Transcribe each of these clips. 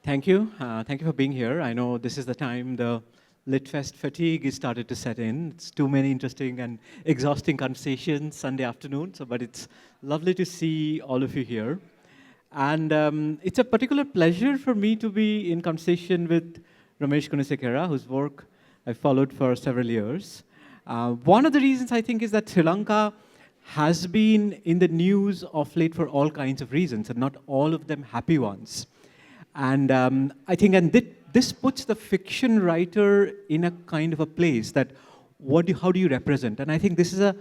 Thank you. Thank you for being here. I know this is the time the LitFest fatigue is started to set in. It's too many interesting and exhausting conversations Sunday afternoon, but it's lovely to see all of you here. And it's a particular pleasure for me to be in conversation with Romesh Gunesekera, whose work I've followed for several years. One of the reasons I think is that Sri Lanka has been in the news of late for all kinds of reasons, and not all of them happy ones. And I think, this puts the fiction writer in a kind of a place that, how do you represent? And I think this is a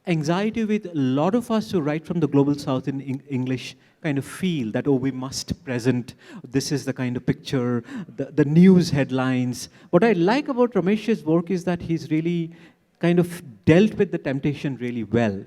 anxiety with a lot of us who write from the global south in English kind of feel that, oh, we must present, this is the kind of picture, the news headlines. What I like about Romesh's work is that he's really kind of dealt with the temptation really well.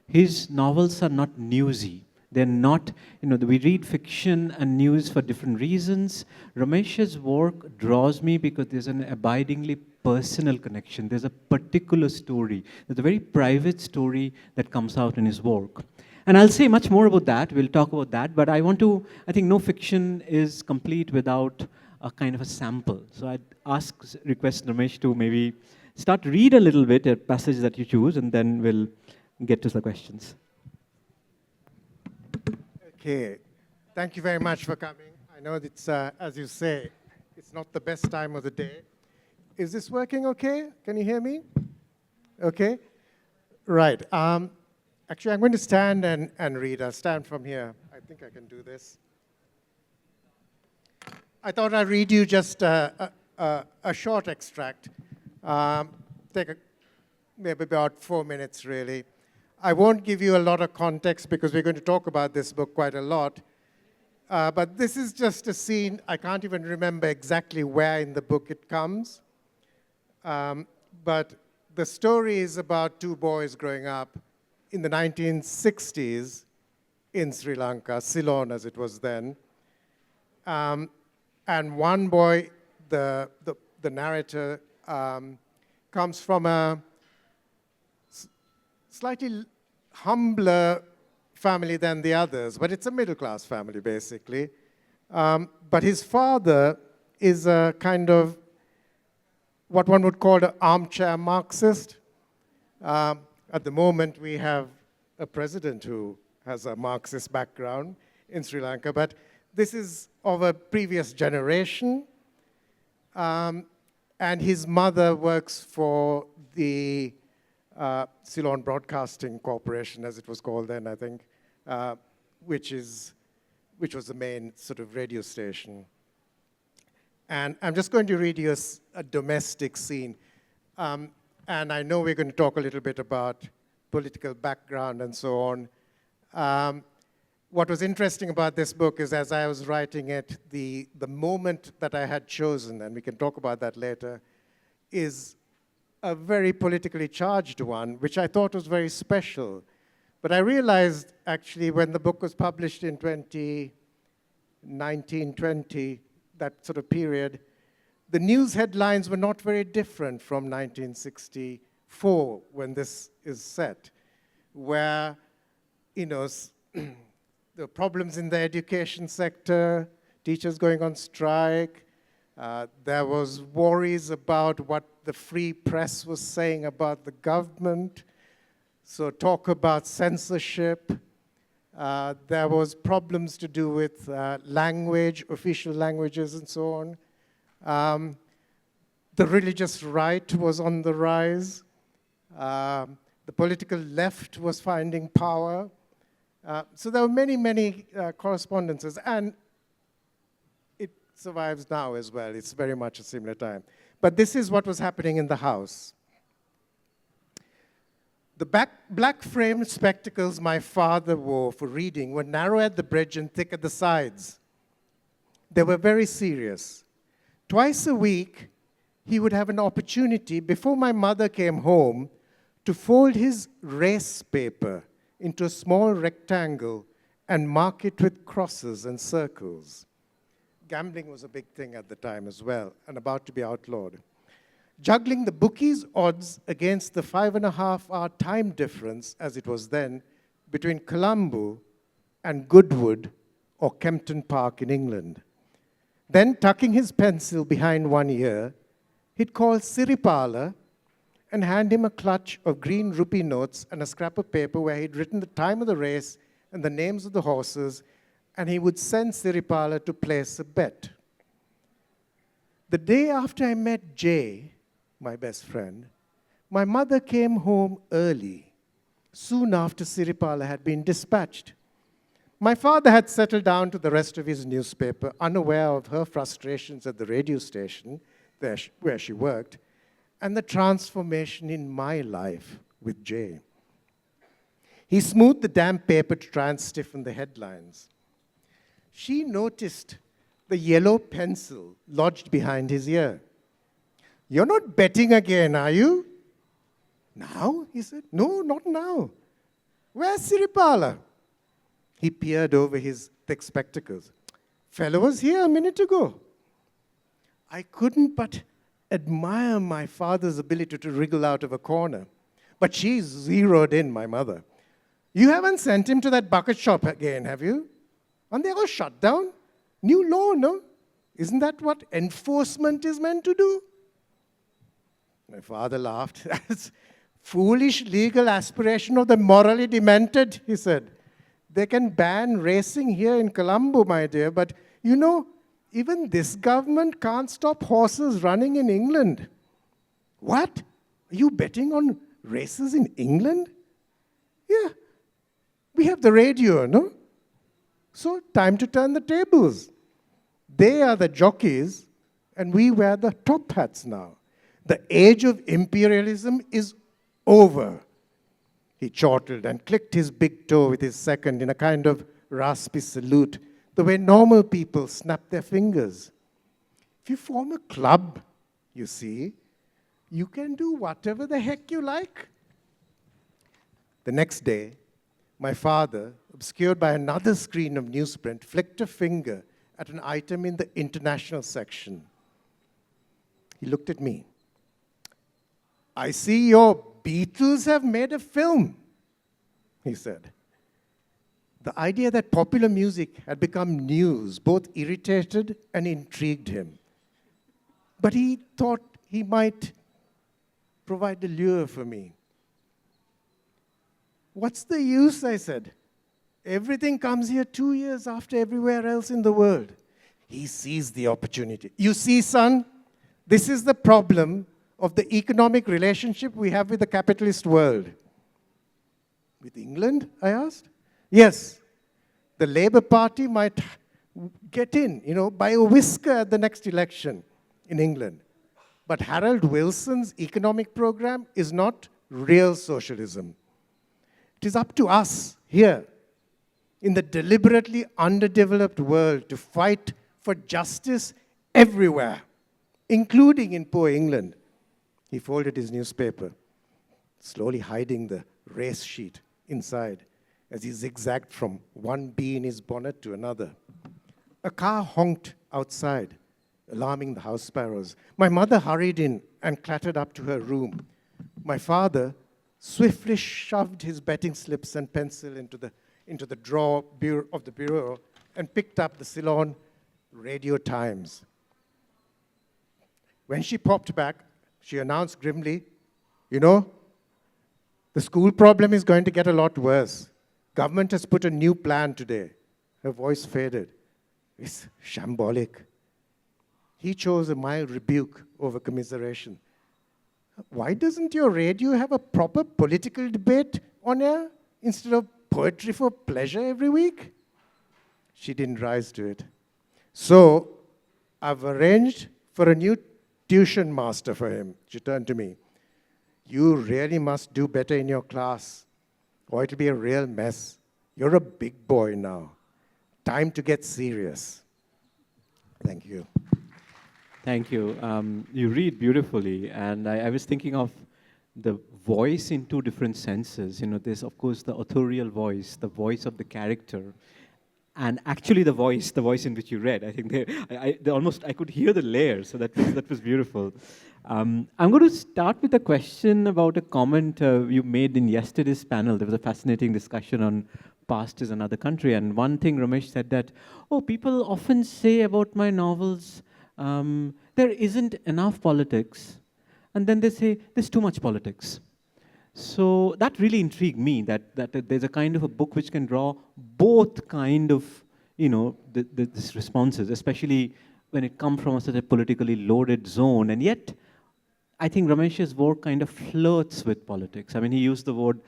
His novels are not newsy. They're not, we read fiction and news for different reasons. Romesh's work draws me because there's an abidingly personal connection. There's a particular story. There's a very private story that comes out in his work. And I'll say much more about that. We'll talk about that. But I think no fiction is complete without a kind of a sample. So I'd request Romesh to maybe read a little bit, a passage that you choose, and then we'll get to the questions. Okay, thank you very much for coming. I know it's, as you say, it's not the best time of the day. Is this working okay? Can you hear me? Okay, right. Actually, I'm going to stand and read. I'll stand from here. I think I can do this. I thought I'd read you just a short extract. Take maybe about 4 minutes, really. I won't give you a lot of context because we're going to talk about this book quite a lot. But this is just a scene. I can't even remember exactly where in the book it comes. But the story is about two boys growing up in the 1960s in Sri Lanka, Ceylon as it was then. And one boy, the narrator, comes from a slightly humbler family than the others, but it's a middle-class family, basically. But his father is a kind of what one would call an armchair Marxist. At the moment, we have a president who has a Marxist background in Sri Lanka, but this is of a previous generation. And his mother works for the Ceylon Broadcasting Corporation, as it was called then, I think, which was the main sort of radio station. And I'm just going to read you a domestic scene. And I know we're going to talk a little bit about political background and so on. What was interesting about this book is, as I was writing it, the moment that I had chosen, and we can talk about that later, is a very politically charged one, which I thought was very special. But I realized, actually, when the book was published in 2019-20, that sort of period, the news headlines were not very different from 1964, when this is set, where, the problems in the education sector, teachers going on strike. There was worries about what the free press was saying about the government. So talk about censorship. There was problems to do with language, official languages, and so on. The religious right was on the rise. The political left was finding power. So there were many, many correspondences. And it survives now as well. It's very much a similar time. But this is what was happening in the house. The black framed spectacles my father wore for reading were narrow at the bridge and thick at the sides. They were very serious. Twice a week, he would have an opportunity, before my mother came home, to fold his race paper into a small rectangle and mark it with crosses and circles. Gambling was a big thing at the time as well, and about to be outlawed. Juggling the bookies' odds against the 5.5-hour time difference, as it was then, between Colombo and Goodwood or Kempton Park in England. Then, tucking his pencil behind one ear, he'd call Siripala and hand him a clutch of green rupee notes and a scrap of paper where he'd written the time of the race and the names of the horses, and he would send Siripala to place a bet. The day after I met Jay, my best friend, my mother came home early, soon after Siripala had been dispatched. My father had settled down to the rest of his newspaper, unaware of her frustrations at the radio station where she worked, and the transformation in my life with Jay. He smoothed the damp paper to try and stiffen the headlines. She noticed the yellow pencil lodged behind his ear. "You're not betting again, are you?" "Now?" he said. "No, not now." "Where's Siripala?" He peered over his thick spectacles. "Fellow was here a minute ago." I couldn't but admire my father's ability to wriggle out of a corner. But she zeroed in, my mother. "You haven't sent him to that bucket shop again, have you? Aren't they all shut down? New law, no? Isn't that what enforcement is meant to do?" My father laughed. "That's foolish legal aspiration of the morally demented," he said. "They can ban racing here in Colombo, my dear, but you know, even this government can't stop horses running in England." "What? Are you betting on races in England?" "Yeah. We have the radio, no? So time to turn the tables. They are the jockeys, and we wear the top hats now. The age of imperialism is over." He chortled and clicked his big toe with his second in a kind of raspy salute, the way normal people snap their fingers. If you form a club, you see, you can do whatever the heck you like. The next day, my father, obscured by another screen of newsprint, flicked a finger at an item in the international section. He looked at me. "I see your Beatles have made a film," he said. The idea that popular music had become news both irritated and intrigued him. But he thought he might provide the lure for me. "What's the use?" I said. "Everything comes here 2 years after everywhere else in the world." He seized the opportunity. "You see, son, this is the problem of the economic relationship we have with the capitalist world." "With England?" I asked. "Yes. The Labour Party might get in, by a whisker at the next election in England. But Harold Wilson's economic program is not real socialism. It is up to us here in the deliberately underdeveloped world to fight for justice everywhere, including in poor England." He folded his newspaper, slowly hiding the race sheet inside as he zigzagged from one bee in his bonnet to another. A car honked outside, alarming the house sparrows. My mother hurried in and clattered up to her room. My father swiftly shoved his betting slips and pencil into the drawer of the bureau and picked up the Ceylon Radio Times. When she popped back, she announced grimly, "The school problem is going to get a lot worse. Government has put a new plan today." Her voice faded. "It's shambolic." He chose a mild rebuke over commiseration. "Why doesn't your radio have a proper political debate on air instead of poetry for pleasure every week?" She didn't rise to it. "So I've arranged for a new tuition master for him." She turned to me. "You really must do better in your class, or it'll be a real mess. You're a big boy now. Time to get serious." Thank you. Thank you. You read beautifully, and I was thinking of the voice in two different senses. There's, of course, the authorial voice, the voice of the character, and actually the voice in which you read. I think I could hear the layers, so that was beautiful. I'm going to start with a question about a comment you made in yesterday's panel. There was a fascinating discussion on past is another country. And one thing Romesh said that, oh, people often say about my novels, there isn't enough politics. And then they say, there's too much politics. So that really intrigued me, that there's a kind of a book which can draw both kind of, this responses, especially when it comes from such a politically loaded zone. And yet, I think Ramesh's work kind of flirts with politics. I mean, he used the word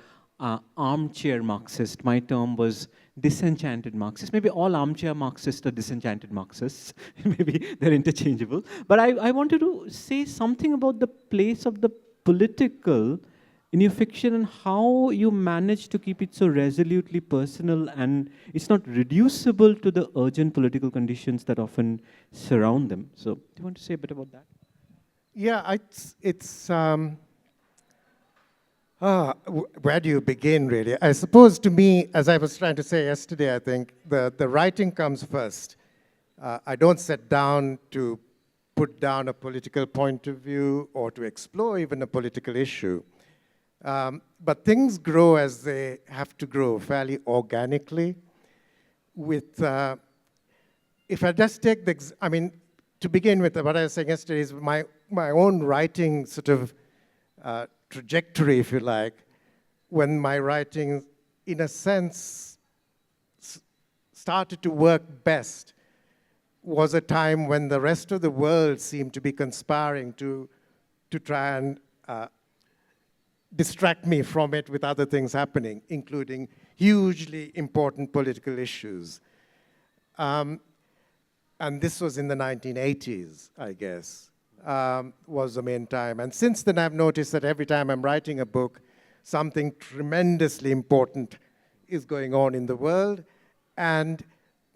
armchair Marxist. My term was disenchanted Marxist. Maybe all armchair Marxists are disenchanted Marxists. Maybe they're interchangeable. But I wanted to say something about the place of the political in your fiction and how you manage to keep it so resolutely personal and it's not reducible to the urgent political conditions that often surround them. So do you want to say a bit about that? Yeah, where do you begin, really? I suppose to me, as I was trying to say yesterday, I think the writing comes first. I don't sit down to put down a political point of view or to explore even a political issue. But things grow as they have to grow, fairly organically. If I just take to begin with, what I was saying yesterday is my own writing sort of trajectory, if you like, when my writing, in a sense, started to work best, was a time when the rest of the world seemed to be conspiring to try and distract me from it with other things happening, including hugely important political issues. And this was in the 1980s, I guess, was the main time. And since then, I've noticed that every time I'm writing a book, something tremendously important is going on in the world. And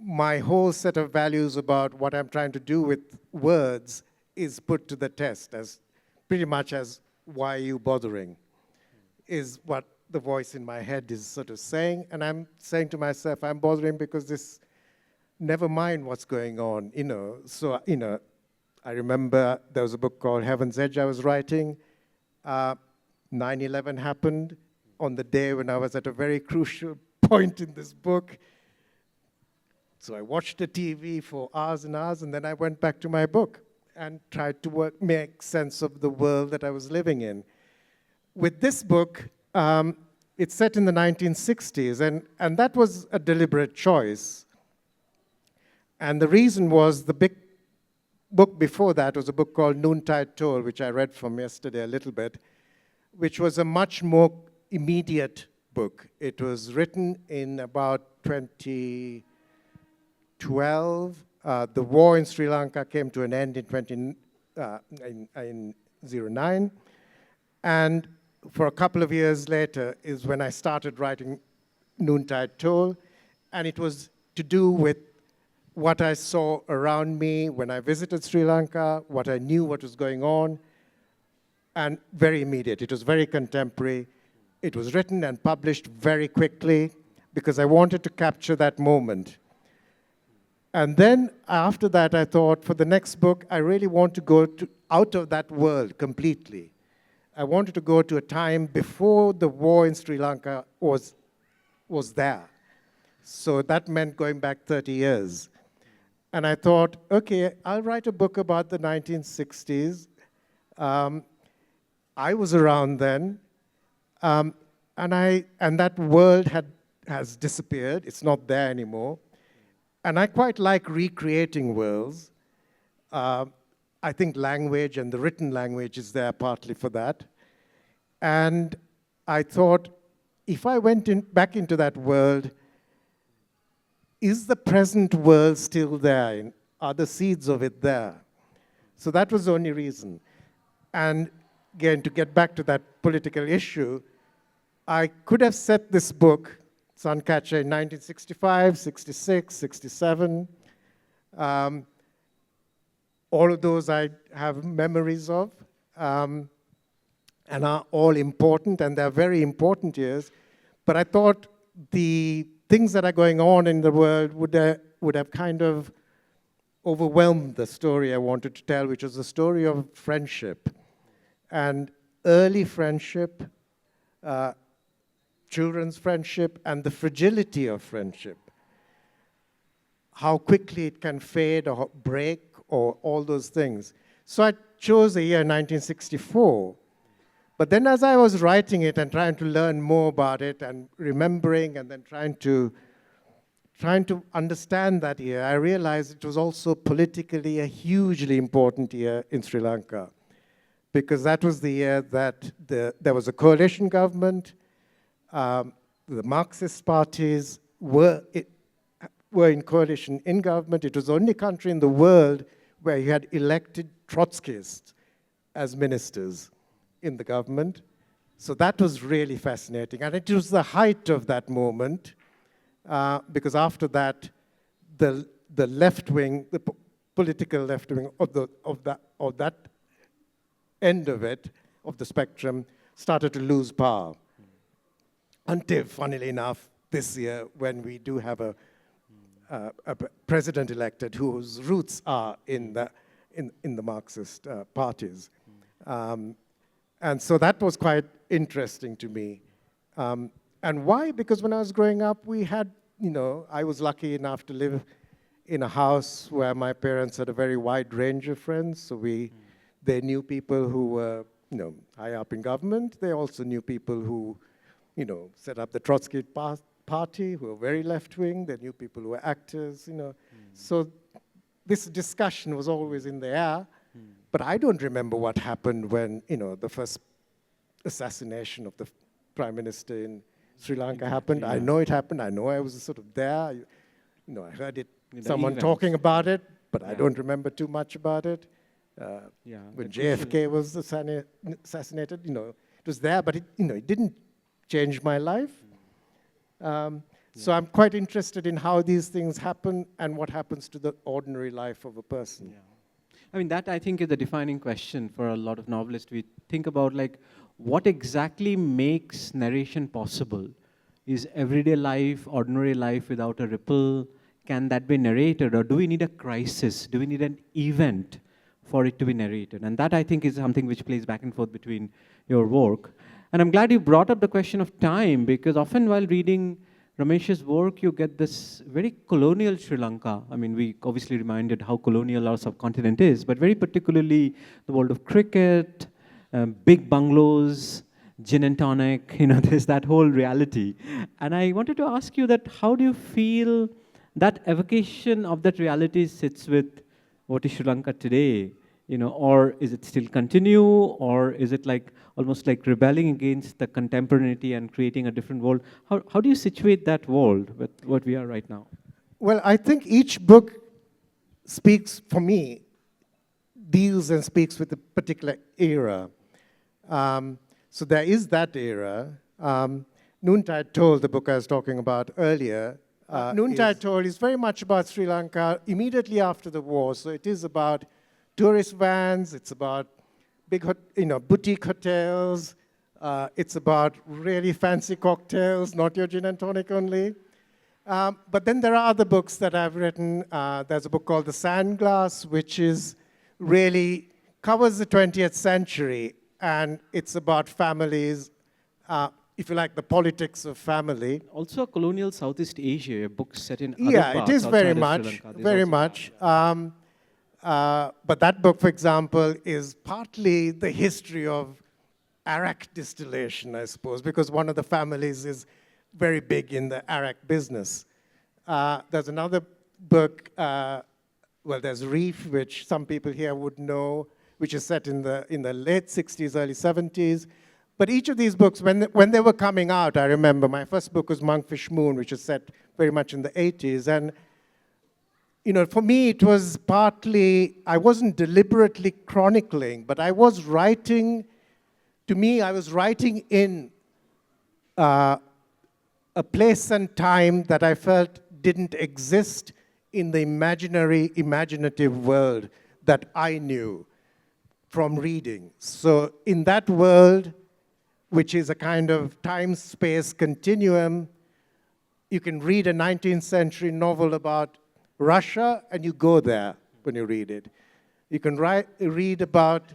my whole set of values about what I'm trying to do with words is put to the test, as pretty much as, why are you bothering, is what the voice in my head is sort of saying. And I'm saying to myself, I'm bothering because this, never mind what's going on, So, I remember there was a book called Heaven's Edge I was writing. 9/11 happened on the day when I was at a very crucial point in this book. So I watched the TV for hours and hours, and then I went back to my book and tried to make sense of the world that I was living in. With this book, it's set in the 1960s, and that was a deliberate choice. And the reason was the big book before that was a book called Noontide Toll, which I read from yesterday a little bit, which was a much more immediate book. It was written in about 2012. The war in Sri Lanka came to an end in 2009. And for a couple of years later is when I started writing Noontide Toll, and it was to do with what I saw around me when I visited Sri Lanka, what I knew what was going on, and very immediate. It was very contemporary. It was written and published very quickly because I wanted to capture that moment. And then after that, I thought, for the next book, I really want to go out of that world completely. I wanted to go to a time before the war in Sri Lanka was there. So that meant going back 30 years. And I thought, okay, I'll write a book about the 1960s. I was around then, and that world has disappeared. It's not there anymore. And I quite like recreating worlds. I think language and the written language is there partly for that. And I thought, if I went back into that world, is the present world still there? Are the seeds of it there? So that was the only reason. And again, to get back to that political issue, I could have set this book, Suncatcher, in 1965, 66, 67. All of those I have memories of, and are all important, and they're very important years. But I thought the things that are going on in the world would have kind of overwhelmed the story I wanted to tell, which was the story of friendship. And early friendship, children's friendship and the fragility of friendship. How quickly it can fade or break or all those things. So I chose the year 1964. But then as I was writing it and trying to learn more about it and remembering and then trying to understand that year, I realized it was also politically a hugely important year in Sri Lanka, because that was the year that there was a coalition government. The Marxist parties were in coalition in government. It was the only country in the world where you had elected Trotskyists as ministers in the government. So that was really fascinating. And it was the height of that moment, because after that, the left wing, the political left wing of that end of it, of the spectrum, started to lose power. Until, funnily enough, this year, when we do have a president elected whose roots are in the Marxist parties. And so that was quite interesting to me. And why? Because when I was growing up, we had, I was lucky enough to live in a house where my parents had a very wide range of friends. So they knew people who were, high up in government. They also knew people who, set up the Trotsky party, who were very left-wing. They knew people who were actors, So this discussion was always in the air. But I don't remember what happened when, the first assassination of the prime minister in Sri Lanka happened. Yeah. I know it happened. I know I was sort of there. I heard it, someone talking about it, but I don't remember too much about it. When JFK was assassinated, it was there, but it didn't change my life. So I'm quite interested in how these things happen and what happens to the ordinary life of a person. Yeah. I mean, that I think is the defining question for a lot of novelists. We think about what exactly makes narration possible? Is everyday life, ordinary life without a ripple, can that be narrated? Or do we need a crisis? Do we need an event for it to be narrated? And that I think is something which plays back and forth between your work. And I'm glad you brought up the question of time, because often while reading Romesh's work, you get this very colonial Sri Lanka. I mean, we obviously reminded how colonial our subcontinent is, but very particularly the world of cricket, big bungalows, gin and tonic, there's that whole reality. And I wanted to ask you that, how do you feel that evocation of that reality sits with what is Sri Lanka today? Or is it still continue, or is it almost like rebelling against the contemporaneity and creating a different world? How do you situate that world with what we are right now? Well, I think each book speaks, for me, deals and speaks with a particular era. So there is that era. Noontide Told, the book I was talking about earlier, Noontide Told is very much about Sri Lanka immediately after the war. So it is about tourist vans, it's about big, boutique hotels, it's about really fancy cocktails, not your gin and tonic only. But then there are other books that I've written. There's a book called The Sandglass, which really covers the 20th century, and it's about families, if you like, the politics of family. Also a colonial Southeast Asia, a book set in other Yeah, parts it is very much, very much. But that book, for example, is partly the history of arak distillation, I suppose, because one of the families is very big in the arak business. There's another book, there's Reef, which some people here would know, which is set in the late 60s, early 70s. But each of these books, when they were coming out, I remember my first book was Monkfish Moon, which is set very much in the 80s. And for me, it was partly, I wasn't deliberately chronicling, but I was writing, I was writing in a place and time that I felt didn't exist in the imaginative world that I knew from reading. So in that world, which is a kind of time-space continuum, you can read a 19th century novel about Russia, and you go there when you read it. You can read about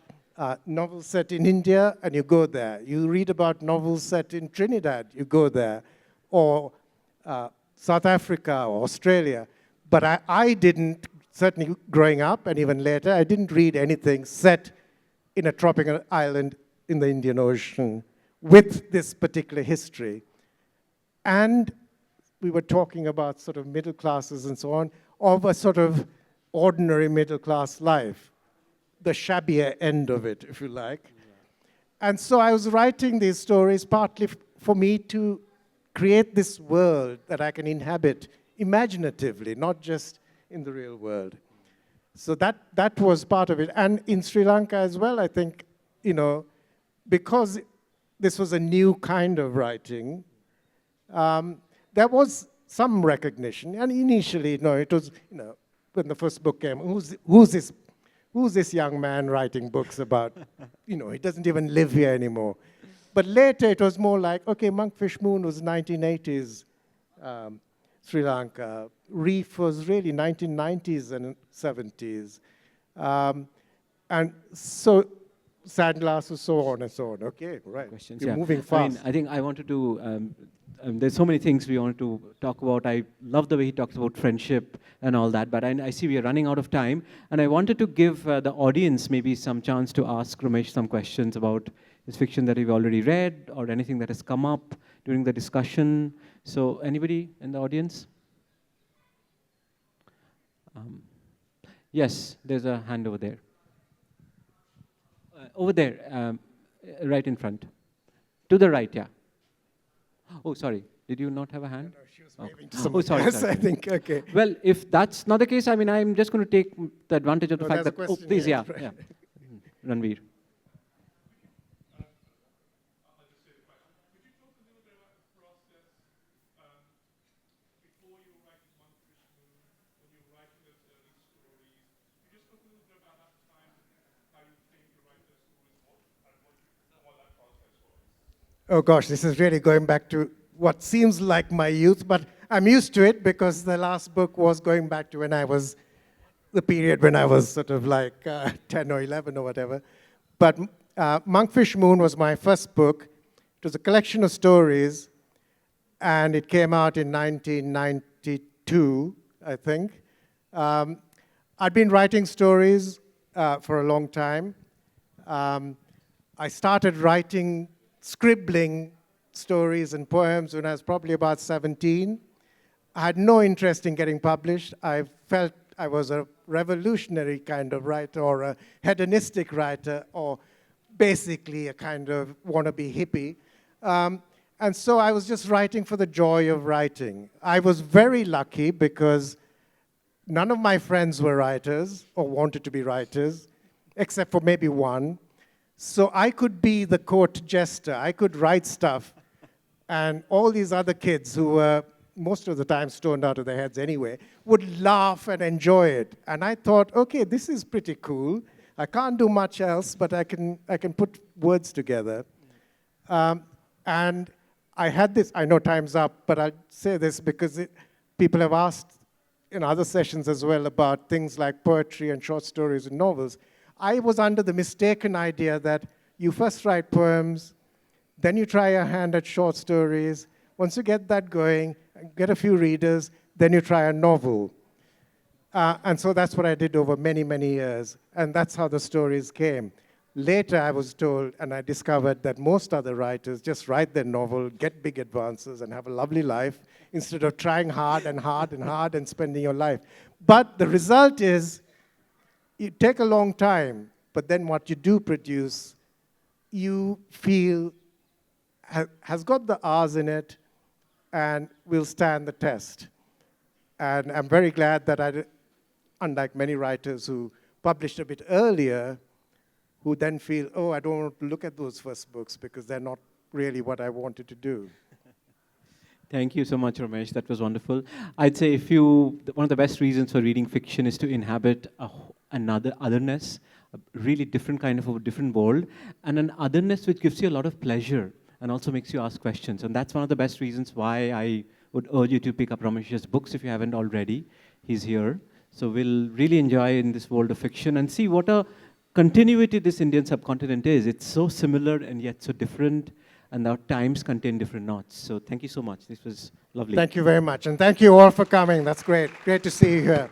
novels set in India, and you go there. You read about novels set in Trinidad, you go there, or South Africa or Australia. But I didn't, certainly growing up and even later, I didn't read anything set in a tropical island in the Indian Ocean with this particular history. And we were talking about sort of middle classes and so on, of a sort of ordinary middle class life, the shabbier end of it, if you like. Yeah. And so I was writing these stories partly for me to create this world that I can inhabit imaginatively, not just in the real world. So that was part of it. And in Sri Lanka as well, I think, you know, because this was a new kind of writing, there was some recognition. And initially, you know, it was, you know, when the first book came, who's this young man writing books about, you know, he doesn't even live here anymore. But later it was more like, okay, Monkfish Moon was 1980s Sri Lanka. Reef was really 1990s and 70s. And so Sandglass was so on and so on. Okay, right. Questions, You're yeah. moving fast. I think I wanted to, there's so many things we wanted to talk about. I love the way he talks about friendship and all that, but I see we are running out of time. And I wanted to give the audience maybe some chance to ask Romesh some questions about his fiction that we've already read or anything that has come up during the discussion. So anybody in the audience? Yes, there's a hand over there. Over there, right in front. To the right, yeah. Oh, sorry. Did you not have a hand? No, she was waving to someone sorry, else, sorry. I think. Okay. Well, if that's not the case, I mean, I'm just going to take the advantage of the No, fact there's that... a Oh, question please, here, yeah. right. Yeah. Ranveer. Oh gosh, this is really going back to what seems like my youth, but I'm used to it because the last book was going back to when I was, the period when I was sort of like 10 or 11 or whatever. But Monkfish Moon was my first book. It was a collection of stories, and it came out in 1992, I think. I'd been writing stories for a long time. I started writing, scribbling stories and poems when I was probably about 17. I had no interest in getting published. I felt I was a revolutionary kind of writer or a hedonistic writer or basically a kind of wannabe hippie. And so I was just writing for the joy of writing. I was very lucky because none of my friends were writers or wanted to be writers, except for maybe one. So I could be the court jester. I could write stuff. And all these other kids who were most of the time stoned out of their heads anyway, would laugh and enjoy it. And I thought, okay, this is pretty cool. I can't do much else, but I can put words together. And I had this, I know time's up, but I'll say this because people have asked in other sessions as well about things like poetry and short stories and novels. I was under the mistaken idea that you first write poems, then you try your hand at short stories. Once you get that going, get a few readers, then you try a novel. And so that's what I did over many, many years. And that's how the stories came. Later, I was told, and I discovered that most other writers just write their novel, get big advances, and have a lovely life, instead of trying hard and hard and hard and spending your life. But the result is, it take a long time, but then what you do produce, you feel has got the R's in it and will stand the test. And I'm very glad that unlike many writers who published a bit earlier, who then feel, oh, I don't want to look at those first books because they're not really what I wanted to do. Thank you so much, Romesh. That was wonderful. I'd say one of the best reasons for reading fiction is to inhabit another otherness, a really different kind of a different world, and an otherness which gives you a lot of pleasure and also makes you ask questions. And that's one of the best reasons why I would urge you to pick up Romesh's books if you haven't already. He's here. So we'll really enjoy in this world of fiction and see what a continuity this Indian subcontinent is. It's so similar and yet so different, and our times contain different knots. So thank you so much. This was lovely. Thank you very much. And thank you all for coming. That's great. Great to see you here.